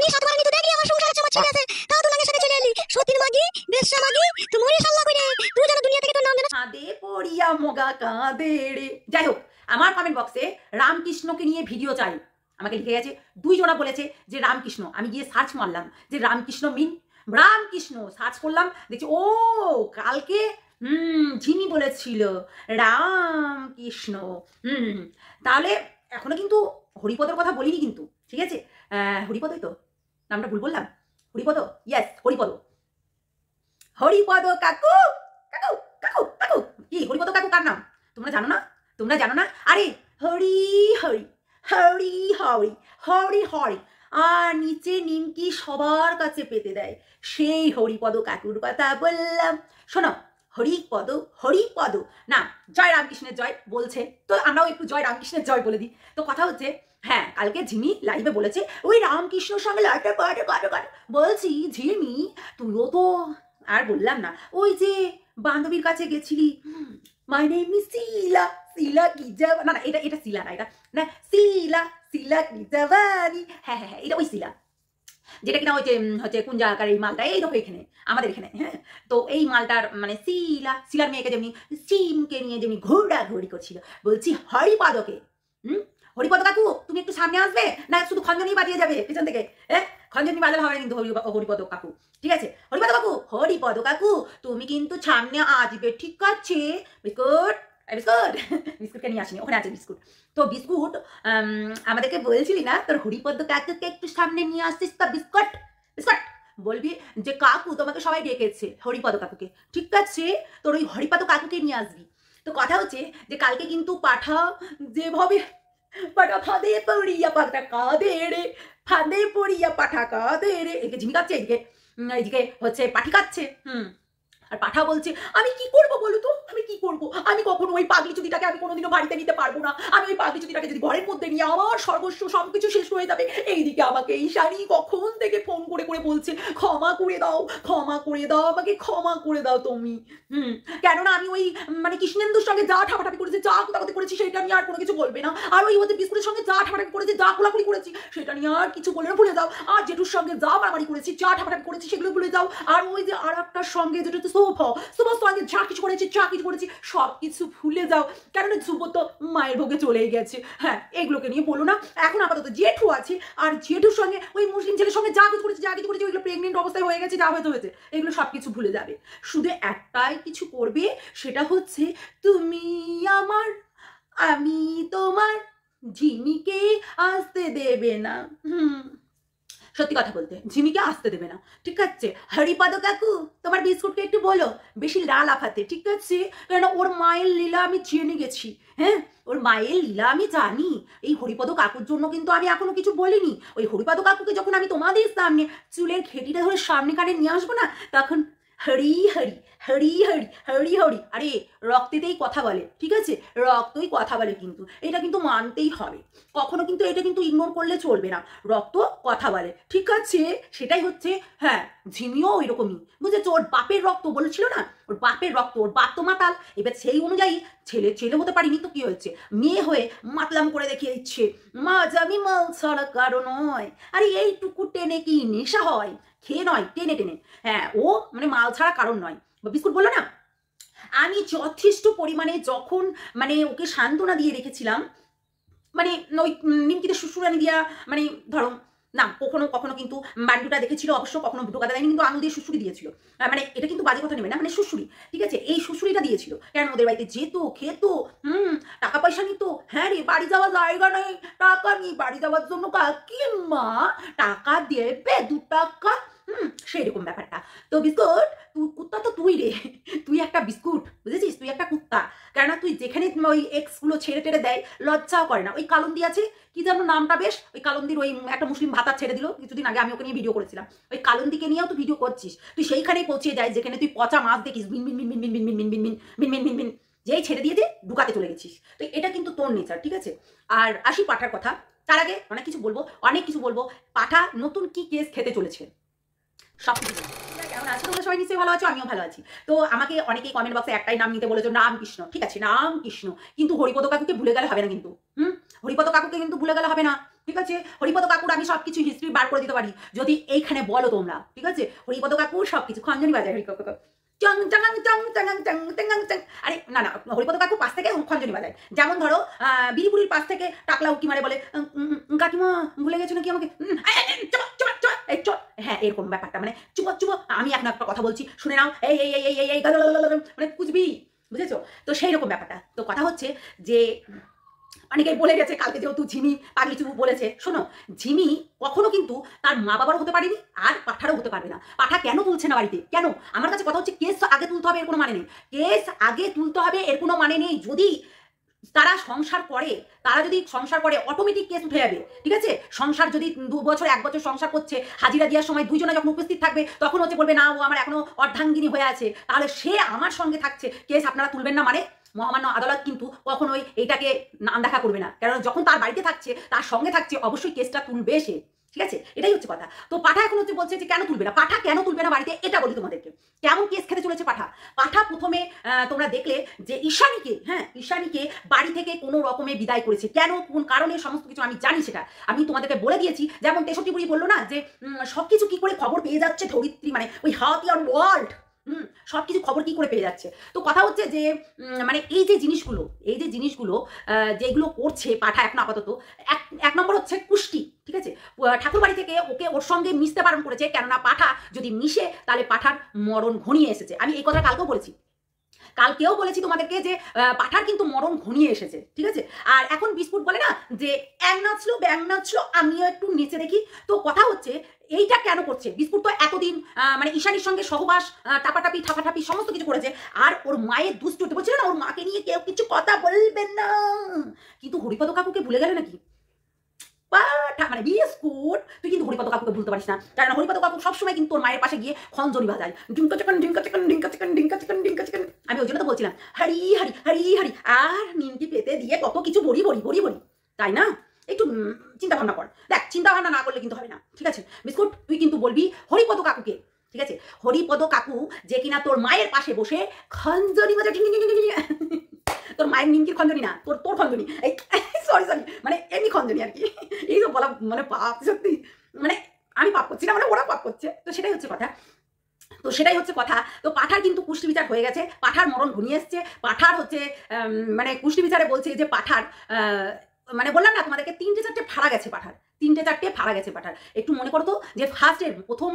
তুই সাতবার আমি তো দেখলি আমার সংসারে চামচ ছেড়ে আছে, তাও তো লাগের সাথে চলে এলি। সতীন মাগি, বেশ্যা মাগি, তুই মরে শাল্লা করে, তুই যেন দুনিয়া থেকে তোর নাম যেন কাঁদে পড়িয়া মোগা কাঁদে রে। যাই হোক, আমার কমেন্ট বক্সে রামকৃষ্ণকে নিয়ে ভিডিও চাই আমাকে লিখে গেছে, 2 জনা বলেছে যে রামকৃষ্ণ। আমি গিয়ে সার্চ মারলাম যে রামকৃষ্ণ মিন রামকৃষ্ণ, সার্চ করলাম, দেখছি ও কালকে ঝিমি বলেছিল রামকৃষ্ণ। তাহলে এখনো কিন্তু হরিপদর কথা বলিনি কিন্তু, ঠিক আছে? হরিপদই তো নামটা ভুল বললাম, হরিপদ, ইয়েস হরিপদ। হরিপদ কাকু কাকু কাকু কাকু, কি হরিপদ কাকু কার নাম তোমরা জানো না? তোমরা জানো না? আরে হরি হরি হরি হরি হরি হরি আর নিচে নিমকি সবার কাছে পেতে দেয়, সেই হরিপদ কাকুর কথা বললাম। শোনো, হরিপদ হরিপদ না, জয় রামকৃষ্ণের জয় বলছে, তো আমরাও একটু জয় রামকৃষ্ণের জয় বলে দিই। তো কথা হচ্ছে, হ্যাঁ কালকে ঝিমি লাইভে বলেছে ওই রামকৃষ্ণর সঙ্গে লাইভটা কাটে কাটে কাটে। বলছি ঝিমি তুইও তো, আর বললাম না, ওই যে বান্ধবীর কাছে গেছিলি, মাই নেম ইজ শিলা, শিলা কি যাবা, না না এটা এটা শিলা না, এটা না শিলা, শিলা কি জাবানি, হ্যাঁ হ্যাঁ হ্যাঁ এটা ওই শিলা, যেটা কিনা হচ্ছে হচ্ছে কোন জায়গার এই মালটা, এই দেখো এখানে আমাদের এখানে, হ্যাঁ। তো এই মালটার মানে শিলার মেয়েকে যেমনি সিমকে নিয়ে যেমনি ঘোরাঘুরি করছিল। বলছি হরিপদকে, হরিপদ কাকু তুমি একটু সামনে আসবে, না শুধু খঞ্জনই বাজিয়ে যাবে পেছন থেকে? খঞ্জনি বাজালে হবে না কিন্তু হরিপদ কাকু, ঠিক আছে? হরিপদ কাকু, হরিপদ কাকু তুমি কিন্তু সামনে আসবে, ঠিক আছে? বিস্কুট বিস্কুট বিস্কুটকে নিয়ে আসিনি, ওখানে আছে বিস্কুট। তো বিস্কুট আমাদেরকে বলছিলি না তোর হরিপদ কাকুকে একটু সামনে নিয়ে আসছিস, তা বিস্কুট বিস্কুট বলবি যে কাকু তোমাকে সবাই ডেকেছে, হরিপদ কাকুকে, ঠিক আছে? তোর ওই হরিপদ কাকুকে নিয়ে আসবি। তো কথা হচ্ছে যে কালকে কিন্তু পাঠা যেভাবে পাঠা ফাঁদে পড়িয়া পাঠা কাঁদে রে, ফাঁদে পড়িয়া পাঠা কাঁদে রে, এদিকে ঝিমি কাচ্ছে, এদিকে হচ্ছে পাঠি কাচ্ছে। আর পাঠা বলছে আমি কি করব বলো তো, আমি কি করব? আমি কখনো ওই পাগলি চুদিটাকে আমি কোনোদিনও বাড়িতে নিতে পারবো না। আমি ওই পাগলি চুদিটাকে যদি ঘরের মধ্যে নিয়ে আমার সর্বস্ব সবকিছু শেষ হয়ে যাবে। এইদিকে আমাকে এই শাড়ি কখন থেকে ফোন করে করে বলছে ক্ষমা করে দাও, ক্ষমা করে দাও, আমাকে ক্ষমা করে দাও তুমি। কেননা আমি ওই মানে কৃষ্ণেন্দুর সঙ্গে যা ঠাপাঠাপি করেছি, যা কোথাকাতে করেছি, সেটা নিয়ে আর কোনো কিছু বলবে না। আর ওই হচ্ছে বিস্কুটের সঙ্গে যা ঠাপাঠাপি করেছি, যা কোলাকুলি করেছি, সেটা নিয়ে আর কিছু বলে না, ভুলে যাও। আর জেঠুর সঙ্গে যা মারামারি করেছি, যা ঠাপাঠাপি করেছি, সেগুলো ভুলে যাও। আর ওই যে আর একটার সঙ্গে যেটা হচ্ছে সুভার সঙ্গে যা কিছু করেছি সব কিছু ভুলে যাও। কেননা ধ্রুব তো মায়ের ভোগে চলেই গেছে। হ্যাঁ এগুলোকে নিয়ে বলো না। এখন আপাতত জেঠু আছে, আর জেঠুর সঙ্গে ওই মুসলিম ছেলের সঙ্গে যা কিছু করেছি ওইগুলো প্রেগনেন্ট অবস্থায় হয়ে গেছে, যা হয়েছে এগুলো সব কিছু ভুলে যাবে। শুধু একটাই কিছু করবে, সেটা হচ্ছে তুমি আমার আমি তোমার, ঝিমিকে আসতে দেবে না। সত্যি কথা বলতে ঝিমিকে আসতে দেবে না, ঠিক আছে? হরিপদ কাকু তোমার বিস্কুটকে একটু বলো বেশি লাল আফাতে, ঠিক আছে? কেননা ওর মায়ের লীলা আমি জেনে গেছি। হ্যাঁ ওর মায়ের লীলা আমি জানি। এই হরিপদ কাকুর জন্য কিন্তু আমি এখনো কিছু বলিনি। ওই হরিপদ কাকুকে যখন আমি তোমাদের সামনে চুলের ঘেটিটা ধরে সামনে কানে নিয়ে আসবো না, তখন হরি হরি হরি হরি হরি হরি, আরে রক্তেতেই কথা বলে, ঠিক আছে? রক্তই কথা বলে, কিন্তু এটা কিন্তু মানতেই হবে। কখনো কিন্তু এটা কিন্তু ইগনোর করলে চলবে না। রক্ত কথা বলে, ঠিক আছে? সেটাই হচ্ছে, হ্যাঁ ঝিমিও ওই রকমই, বুঝেছো? ওর বাপের রক্ত বলেছিল না, ওর বাপের রক্ত, ওর বাপ তো মাতাল। এবার সেই অনুযায়ী ছেলে হতে পারিনি তো কি হয়েছে, মেয়ে হয়ে মাতলাম করে দেখিয়ে দিচ্ছে মাছ আমি মাল ছাড়া কারো নয়। আরে এইটুকু টেনে কি নেশা হয়? খেয়ে নয়, টেনে টেনে। হ্যাঁ ও মানে মাল ছাড়া কারণ নয়। বিস্কুট বললো না, আমি যথেষ্ট পরিমাণে যখন মানে ওকে সান্ত্বনা দিয়ে রেখেছিলাম, মানে ওই নিমকিতে শ্বশুরানি দিয়া, মানে ধরো না কখনো কখনো কিন্তু বান্ডুটা দেখেছিল অবশ্য, কখনো ঢোকাতে দেয়নি, কিন্তু আঙুল দিয়ে শ্বশুরি দিয়েছিল। মানে এটা কিন্তু বাজে কথা নেবে না, মানে শ্বশুরি, ঠিক আছে? এই শ্বশুরিটা দিয়েছিল কেন? ওদের বাড়িতে যেত, খেত, টাকা পয়সা নিত। হ্যাঁ রে, বাড়ি যাওয়ার জায়গা নেই, টাকা নেই বাড়ি যাওয়ার জন্য, কাকিমা টাকা দেবে 2 টাকা, সেরকম ব্যাপারটা। তো বিস্কুট তুই কুত্তা তো তুই রে, তুই একটা বিস্কুট, বুঝেছিস? তুই একটা কুত্তা। কেননা তুই যেখানে ওই এক্সগুলো ছেড়ে টেড়ে দেয়, লজ্জাও করে না। ওই কালন্দি আছে, কি যেন নামটা বেশ, ওই কালন্দির ওই একটা মুসলিম ভাতা ছেড়ে দিল কিছুদিন আগে, আমি ওকে নিয়ে ভিডিও করেছিলাম। ওই কালন্দিকে নিয়েও তুই ভিডিও করছিস, তুই সেইখানেই পৌঁছে যায় যেখানে তুই পচা মাছ দেখিস, বিন বিন বিন বিন বিন বিন বিন বিন বিন বিন বিন বিন বিন, যেই ছেড়ে দিয়ে ঢুকাতে চলে গেছিস। তো এটা কিন্তু তোর নেচার, ঠিক আছে? আর আসি পাঠার কথা, তার আগে অনেক কিছু বলবো। পাঠা নতুন কি কেস খেতে চলেছে সব কিছু। কেমন আছো তোমরা সবাই? নিশ্চয়ই ভালো আছো, আমিও ভালো আছি। তো আমাকে অনেকেই কমেন্ট বক্সে একটাই নাম নিতে বলেছো, রামকৃষ্ণ। ঠিক আছে রামকৃষ্ণ, কিন্তু হরিপদ কাকুকে ভুলে গেলে হবে না কিন্তু। হরিপদ কাকুকে কিন্তু ভুলে গেলে হবে না। ঠিক আছে? হরিপদ কাকুর আমি সবকিছু হিস্ট্রি বার করে দিতে পারি যদি এইখানে বলো তোমরা, ঠিক আছে? হরিপদ কাকুর সবকিছু খঞ্জনি বাজায় হরিপদ কাকু চং চাঙাং চং চাঙাং চং টেঙ্গাং চং। আরে না না, হরিপদ কাকু পাশ থেকে খঞ্জনি বাজায়। যেমন ধরো বিরিপুরির পাশ থেকে টাকলা উকি মারে বলে কাকিমা ভুলে গেছো নাকি আমাকে, এই চল, হ্যাঁ এরকম ব্যাপারটা, মানে চুপ চুপ, আমি এখন একটা কথা বলছি শুনে নাও, এই এই এই এই এই মানে কুচবি, বুঝেছো? তো সেই রকম ব্যাপারটা। তো কথা হচ্ছে যে অনেকেই বলে গেছে কালকে যেহেতু ঝিমি পাগলি চুপু বলেছে, শোনো, ঝিমি কখনো কিন্তু তার মা বাবারও হতে পারেনি আর পাঠারও হতে পারবে না। পাঠা কেন তুলছে না বাড়িতে, কেন? আমার কাছে কথা হচ্ছে কেস আগে তুলতে হবে এর কোনো মানে নেই, কেস আগে তুলতে হবে এর কোনো মানে নেই। যদি তারা সংসার করে, তারা যদি সংসার করে অটোমেটিক কেস উঠে যাবে, ঠিক আছে? সংসার যদি 2 বছর 1 বছর সংসার করছে, হাজিরা দেওয়ার সময় দুইজনে যখন উপস্থিত থাকবে তখন হচ্ছে বলবে না ও আমার এখনো অর্ধাঙ্গিনী হয়ে আছে, তাহলে সে আমার সঙ্গে থাকছে, কেস আপনারা তুলবেন না মানে? মহামান্য আদালত কিন্তু কখনোই এইটাকে নাম দেখা করবে না, কারণ যখন তার বাড়িতে থাকছে, তার সঙ্গে থাকছে, অবশ্যই কেসটা তুলবে সে, ঠিক আছে? এটাই হচ্ছে কথা। তো পাঠা এখন হচ্ছে বলছে যে কেন তুলবে না, পাঠা কেন তুলবে না বাড়িতে, এটা বলি তোমাদেরকে। কেমন কেস খেতে চলেছে পাঠা। পাঠা প্রথমে তোমরা দেখলে যে ঈশানীকে বাড়ি থেকে কোনো রকমে বিদায় করেছে। কেন, কোন কারণে, সমস্ত কিছু আমি জানি, সেটা আমি তোমাদেরকে বলে দিয়েছি। যেমন 63 বুড়ি বললো না যে সবকিছু কি করে খবর পেয়ে যাচ্ছে ধরিত্রী, মানে ওই হাত ইয়ার ওয়ার্ল্ড, সবকিছু খবর কি করে পেয়ে যাচ্ছে। তো কথা হচ্ছে যে মানে এই যে জিনিসগুলো যেগুলো করছে পাঠা এখন আপাতত, এক নম্বর হচ্ছে কুষ্টি, ঠিক আছে? ঠাকুর বাড়ি থেকে ওর সঙ্গে মিশতে বারণ করেছে, কেননা পাঠা যদি মিশে তাহলে পাঠার মরণ ঘনিয়ে এসেছে। আমি এই কথা কালকেও বলেছি তোমাদেরকে যে পাঠার কিন্তু মরণ ঘনিয়ে এসেছে, ঠিক আছে? আর এখন বিস্কুট বলে না যে অ্যাং নাচলো ব্যাং নাচলো, আমিও একটু নেচে দেখি। তো কথা হচ্ছে এইটা কেন করছে বিস্কুট? তো এতদিন মানে ঈশানীর সঙ্গে সহবাস, টাপাটাপি ঠাপাঠাপি সমস্ত কিছু করেছে, আর ওর মায়ের দুষ্টুতে বলছিল না ওর মাকে নিয়ে কেউ কিছু কথা বলবেন না, কিন্তু হরিপদ কাকুকে ভুলে গেলে নাকি? পাঠা মানে বিস্কুট, তুই কিন্তু হরিপদ কাকুকে ভুলতে পারিস না, কারণ হরিপদ কাকু সবসময় কিন্তু তোর মায়ের পাশে গিয়ে খঞ্জনি বাজায়, ডিঙ্কা চিকন ডিঙ্কা চিকন ডিঙ্কা চিকন ডিঙ্কা চিকন ডিঙ্কা চিকন। আমি ওই জন্য তো বলছিলাম হারি হারি হারি হারি, আর নিমকি পেতে দিয়ে কত কিছু বড়ি, তাই না? একটু চিন্তা ভাবনা কর। দেখ, চিন্তা ভাবনা না করলে কিন্তু হবে না, ঠিক আছে? বিস্কুট তুই কিন্তু বলবি হরিপদ কাকুকে, ঠিক আছে? হরিপদ কাকু যে কিনা তোর মায়ের পাশে বসে খঞ্জনি বাজায়, তোর মায়ের নিমকির খঞ্জনি না, তোর খঞ্জনি, এই সরি মানে এমনি খঞ্জনি আর কি। এই সব বলা মানে পাপ, সত্যি মানে আমি পাপ করছি না, মানে ওরা পাপ করছে। তো সেটাই হচ্ছে কথা। তো পাঠার কিন্তু কুষ্টি বিচার হয়ে গেছে, পাঠার মরণ ঘনিয়ে এসছে। পাঠার হচ্ছে মানে কুষ্টি বিচারে বলছে যে পাঠার মানে বললাম না তোমাদেরকে 3-4টে ফাড়া গেছে পাঠার। একটু মনে করো তো যে ফার্স্টের প্রথম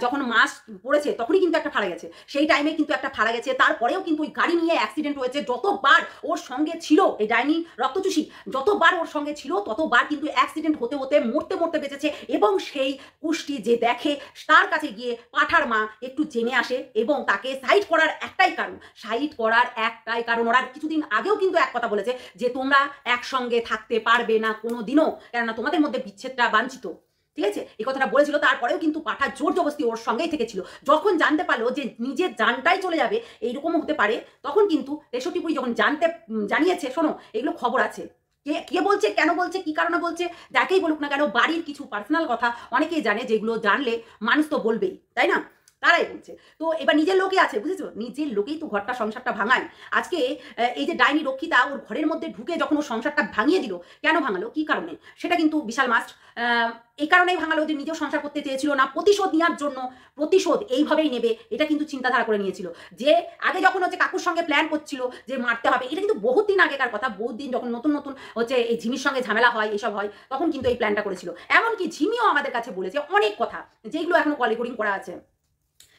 যখন মাস পড়েছে তখনই কিন্তু একটা ফাড়া গেছে, সেই টাইমে কিন্তু একটা ফাড়া গেছে। তারপরেও কিন্তু ওই গাড়ি নিয়ে অ্যাক্সিডেন্ট হয়েছে, যতবার ওর সঙ্গে ছিল এই ডাইনি রক্তচুষি, যতবার ওর সঙ্গে ছিল ততবার কিন্তু অ্যাক্সিডেন্ট হতে মরতে বেঁচেছে। এবং সেই কুষ্টি যে দেখে, তার কাছে গিয়ে পাঠার মা একটু জেনে আসে এবং তাকে সাইড করার একটাই কারণ, ওরা কিছুদিন আগেও কিন্তু এক কথা বলেছে যে তোমরা একসঙ্গে থাকতে পারবে না কোনো দিনও, কেননা তোমাদের মধ্যে বিচ্ছেদটা বাঞ্ছিত, ঠিক আছে? এই কথাটা বলেছিল। তারপরেও কিন্তু পাঠা জোর জবরদস্তি ওর সঙ্গেই থেকেছিল। যখন জানতে পারলো যে নিজের জানটাই চলে যাবে, এইরকমও হতে পারে, তখন কিন্তু 63 বুড়ি যখন জানিয়েছে, শোনো এগুলো খবর আছে, কে বলছে, কেন বলছে, কি কারণে বলছে, যাকেই বলুক না কেন, বাড়ির কিছু পার্সোনাল কথা অনেকেই জানে, যেগুলো জানলে মানুষ তো বলবেই, তাই না? তারাই বলছে। তো এবার নিজের লোকে আছে, বুঝেছো? নিজের লোকেই তো ঘরটা সংসারটা ভাঙায়। আজকে এই যে ডাইনি রক্ষিতা ওর ঘরের মধ্যে ঢুকে যখন ওর সংসারটা ভাঙিয়ে দিল, কেন ভাঙালো, কি কারণে, সেটা কিন্তু বিশাল মাস্ট। এই কারণেই ভাঙালো যে নিজেও সংসার করতে চেয়েছিল না, প্রতিশোধ নেওয়ার জন্য, প্রতিশোধ এইভাবেই নেবে এটা কিন্তু চিন্তাধারা করে নিয়েছিল। যে আগে যখন হচ্ছে কাকুর সঙ্গে প্ল্যান করছিল যে মারতে হবে, এটা কিন্তু বহুত দিন আগেকার কথা, বহুত দিন যখন নতুন হচ্ছে এই ঝিমির সঙ্গে ঝামেলা হয়, এসব হয়, তখন কিন্তু এই প্ল্যানটা করেছিল। এমনকি ঝিমিও আমাদের কাছে বলেছে অনেক কথা, যেগুলো এখনো কল রেকর্ডিং করা আছে,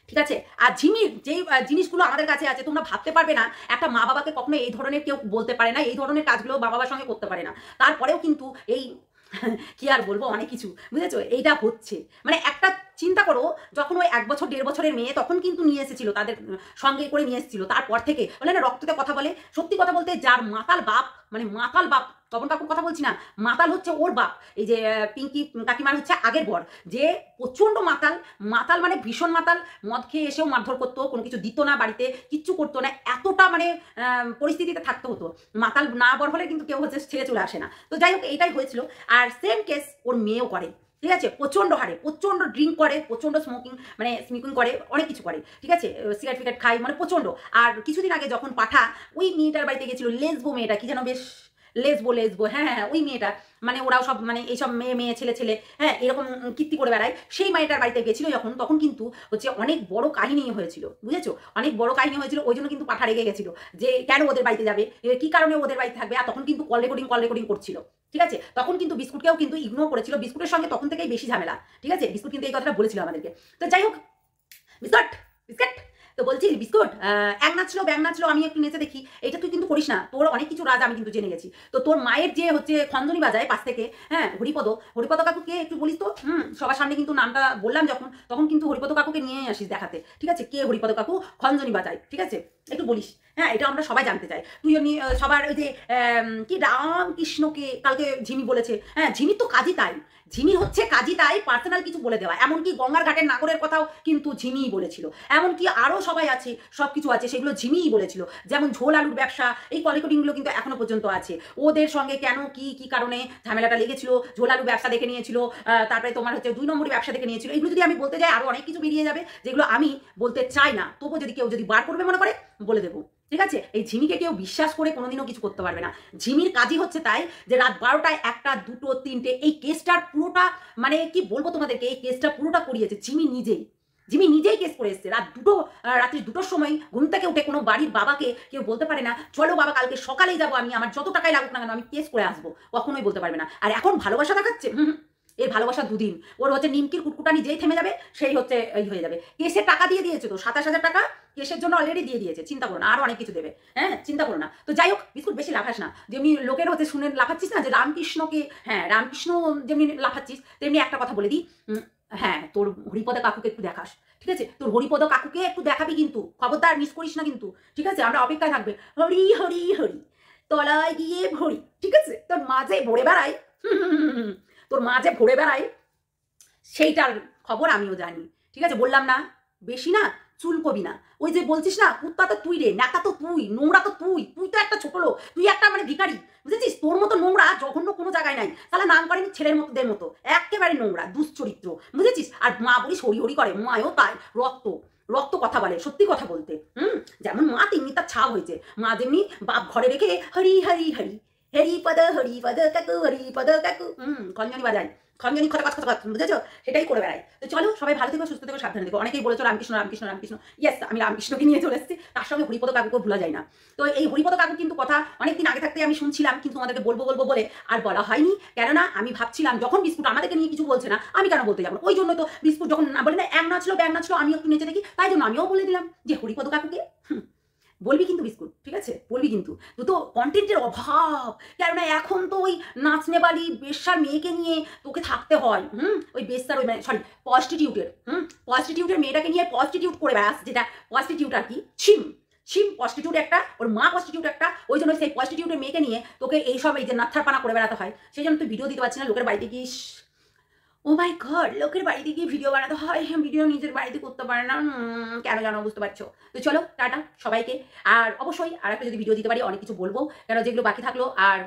ঠিক আছে? আর ঝিমির যেই জিনিসগুলো আমাদের কাছে আছে, তোমরা ভাবতে পারবে না, একটা মা বাবাকে কখনো এই ধরনের কেউ বলতে পারে না, এই ধরনের কাজগুলো মা বাবার সঙ্গে করতে পারে না। তারপরেও কিন্তু এই কি আর বলবো, অনেক কিছু, বুঝেছো? এইটা হচ্ছে মানে একটা চিন্তা করো, যখন ওই 1 বছর 1.5 বছরের মেয়ে, তখন কিন্তু নিয়ে এসেছিল, তাদের সঙ্গে করে নিয়ে এসেছিল। তারপর থেকে বলে না রক্ততে কথা বলে, সত্যি কথা বলতে যার মাতাল বাপ, মানে মাতাল বাপ, তপন কাকুর কথা বলছি না, মাতাল হচ্ছে ওর বাপ, এই যে পিঙ্কি কাকিমার হচ্ছে আগের বর, যে প্রচণ্ড মাতাল মানে ভীষণ মাতাল, মদ খেয়ে এসেও মারধর করতো, কোনো কিছু দিত না বাড়িতে, কিচ্ছু করতো না, এতটা মানে পরিস্থিতিতে থাকতে হতো। মাতাল না বর হলে কিন্তু কেউ হচ্ছে ছেড়ে চলে আসে না। তো যাই হোক, এইটাই হয়েছিল। আর সেম কেস ওর মেয়েও করে, ঠিক আছে? প্রচণ্ড হারে প্রচণ্ড ড্রিঙ্ক করে, প্রচণ্ড স্মোকিং করে, অনেক কিছু করে, ঠিক আছে? সিগারেট খায়, মানে প্রচণ্ড। আর কিছুদিন আগে যখন পাঠা ওই মেয়েটার বাড়িতে গেছিল, লেসবো মেয়েটা, কি যেন বেশ লেসবো লেসবো, হ্যাঁ হ্যাঁ ওই মেয়েটা, মানে ওরাও সব মানে এইসব মেয়ে মেয়ে ছেলে ছেলে হ্যাঁ এরকম কীর্তি করে বেড়ায়, সেই মেয়েটার বাড়িতে গেছিল যখন, তখন কিন্তু হচ্ছে অনেক বড় কাহিনী হয়েছিল, বুঝেছো, অনেক বড় কাহিনী হয়েছিল। ওই জন্য কিন্তু পাঠা রেগে গেছিল যে কেন ওদের বাড়িতে যাবে, কি কারণে ওদের বাড়িতে থাকবে, আর তখন কিন্তু কল রেকর্ডিং করছিল, ঠিক আছে। তখন কিন্তু বিস্কুটকেও কিন্তু ইগনোর করেছিল, বিস্কুটের সঙ্গে তখন থেকেই বেশি ঝামেলা, ঠিক আছে। বিস্কুট কিন্তু এই কথাটা বলেছিল আমাদেরকে। তো যাই হোক, বিস্কুট বিস্কুট তো বলছি বিস্কুট, এক নাচলো ব্যাং নাচলো, আমি একটু নেচে দেখি, এটা তুই কিন্তু করিস না, তোর অনেক কিছু রাজ আমি কিন্তু জেনে গেছি। তো তোর মায়ের যে হচ্ছে খঞ্জনি বাজায় পাশ থেকে, হ্যাঁ হরিপদ কাকুকে একটু বলিস তো, সবার সামনে কিন্তু নামটা বললাম যখন, তখন কিন্তু হরিপদ কাকুকে নিয়ে আসিস দেখাতে, ঠিক আছে, কে হরিপদ কাকু খঞ্জনি বাজায়, ঠিক আছে, একটু বলিস, হ্যাঁ এটা আমরা সবাই জানতে চাই। তুই এমনি সবার ওই যে কি রামকৃষ্ণকে কালকে ঝিমি বলেছে, হ্যাঁ ঝিমির তো কাজই তাই, ঝিমি হচ্ছে কাজী তাই পার্সোনাল কিছু বলে দেওয়া, এমনকি গঙ্গার ঘাটের নাগরের কথাও কিন্তু ঝিমিই বলেছিল, এমনকি আরও সবাই আছে, সব কিছু আছে, সেগুলো ঝিমিই বলেছিল। যেমন ঝোল আলুর ব্যবসা, এই কলিকটিংগুলো কিন্তু এখনো পর্যন্ত আছে, ওদের সঙ্গে কেন কি কি কারণে ঝামেলাটা লেগেছিল, ঝোল আলুর ব্যবসা দেখে নিয়েছিল, তারপরে তোমার হচ্ছে 2 নম্বরের ব্যবসা দেখে নিয়েছিল, এগুলো যদি আমি বলতে যাই আরও অনেক কিছু বেরিয়ে যাবে, যেগুলো আমি বলতে চাই না, তবুও যদি কেউ যদি বার করবে মনে করে বলে দেবো, ঠিক আছে। এই ঝিমিকে কেউ বিশ্বাস করে কোনোদিনও কিছু করতে পারবে না। ঝিমির কাজই হচ্ছে তাই যে রাত 12টায় 1টা 2টো 3টে এই কেসটার পুরোটা, মানে কি বলবো তোমাদেরকে, এই কেসটা পুরোটা করিয়েছে ঝিমি নিজেই কেস করে এসছে। রাত্রি 2টোর সময় ঘুম থেকে উঠে কোনো বাড়ির বাবাকে কেউ বলতে পারে না চলো বাবা কালকে সকালেই যাবো, আমি আমার যত টাকাই লাগুক না কেন আমি কেস করে আসবো, কখনোই বলতে পারবে না। আর এখন ভালোবাসা দেখাচ্ছে, এর ভালোবাসা 2 দিন, ওর হচ্ছে নিমকির কুটকুটানি যেই থেমে যাবে সেই হচ্ছে এই হয়ে যাবে। কেসের টাকা দিয়ে দিয়েছে তো 27,000 টাকা কেসের জন্য অলরেডি দিয়ে দিয়েছে, চিন্তা করো না, আরও অনেক কিছু দেবে, হ্যাঁ চিন্তা করো না। তো যাই হোক বিস্কুট বেশি লাফাস না, যেমনি লোকের হচ্ছে শুনে লাফাচ্ছিস না যে রামকৃষ্ণকে, হ্যাঁ রামকৃষ্ণ যেমনি লাফাচ্ছিস তেমনি একটা কথা বলে দিই, হ্যাঁ তোর হরিপদ কাকুকে একটু দেখাস, ঠিক আছে, তোর হরিপদ কাকুকে একটু দেখাবি কিন্তু, খবরদার মিস করিস না কিন্তু, ঠিক আছে, আমরা অপেক্ষায় থাকবে। হরি হরি হরি তলায় গিয়ে ভরি, ঠিক আছে, তোর মাঝে ভরে বেড়াই, তোর মাঝে ভরে বেড়াই, সেইটার খবর আমিও জানি, ঠিক আছে। বললাম না বেশি না চুল কবি না, ওই যে বলছিস না কুত্তা তো তুই রে, ন্যাকা তো তুই, নোংরা তো তুই তো একটা ছোট লোক, তুই একটা মানে ভিখারি, বুঝেছিস, তোর মতো নোংরা জঘন্য কোনো জায়গায় নাই, তাহলে নাম করেনি ছেলের মতোদের মতো, একেবারে নোংরা দুশ্চরিত্র, বুঝেছিস। আর মা বলিস হরি হরি করে, মায়ও তাই রক্ত রক্ত কথা বলে, সত্যি কথা বলতে, যেমন মা তেমনি তার ছাপ হয়েছে, মা যেমনি বাপ ঘরে রেখে হরি হরি হরি হরিপদ কাকু হরিপদ কাকু খঞ্জনি বাজায়, খঞ্জনি খটাখট খটাখট, বুঝেছো, সেটাই করে বেড়াই। তো চলো সবাই ভালো থেকো, সুস্থ থেকো, সাবধানে থেকো। অনেকেই বলেছো রামকৃষ্ণ রামকৃষ্ণ রামকৃষ্ণ, ইয়েস আমি রামকৃষ্ণকে নিয়ে চলে এসেছি, তার সঙ্গে হরিপদ কাকুকে ভুলা যায় না। তো এই হরিপদ কাকু কিন্তু কথা অনেকদিন আগে থাকতে আমি শুনছিলাম, কিন্তু তোমাদেরকে বলবো বলে আর বলা হয়নি, কেননা আমি ভাবছিলাম যখন বিস্কুট আমাদেরকে নিয়ে কিছু বলছে না আমি কেন বলতে যাবো, ওই জন্য তো বিস্কুট যখন বলে না এক নাচলো ব্যাং নাচলো আমি একটু নেচে দেখি, তাই জন্য আমিও বলে দিলাম যে হরিপদ কাকুকে বলবি কিন্তু বিস্কুট, ঠিক আছে, বলবি কিন্তু, তো কন্টেন্টের অভাব, কেননা এখন তো ওই নাচনেবালি বেশ্যার মেয়েকে নিয়ে তোকে থাকতে হয়, ওই বেশ্যার ওই মানে সরি প্রস্টিটিউটের মেয়েটাকে নিয়ে প্রস্টিটিউট করে বেড়াস, যেটা প্রস্টিটিউট আর কি, ছিম প্রস্টিটিউট একটা, ওর মা প্রস্টিটিউট একটা, ওই জন্য সেই প্রস্টিটিউটের মেয়েকে নিয়ে তোকে এইসব এই যে নাথারপানা করে বেড়াতে হয়, সেই জন্য তুই ভিডিও দিতে পারছিস না, লোকের বাড়িতে গিয়ে, ও মাই গড, লোকের বাড়িতে গিয়ে ভিডিও বানাতে হয়, ভিডিও নিজের বাড়িতে করতে পারে না, কেন জানো বুঝতে পারছো। তো চলো টাটা সবাইকে, আর অবশ্যই আর একটা যদি ভিডিও দিতে পারি অনেক কিছু বলবো, কেন যেগুলো বাকি থাকলো, আর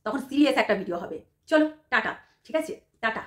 তখন সিরিয়াস একটা ভিডিও হবে। চলো টাটা, ঠিক আছে, টাটা।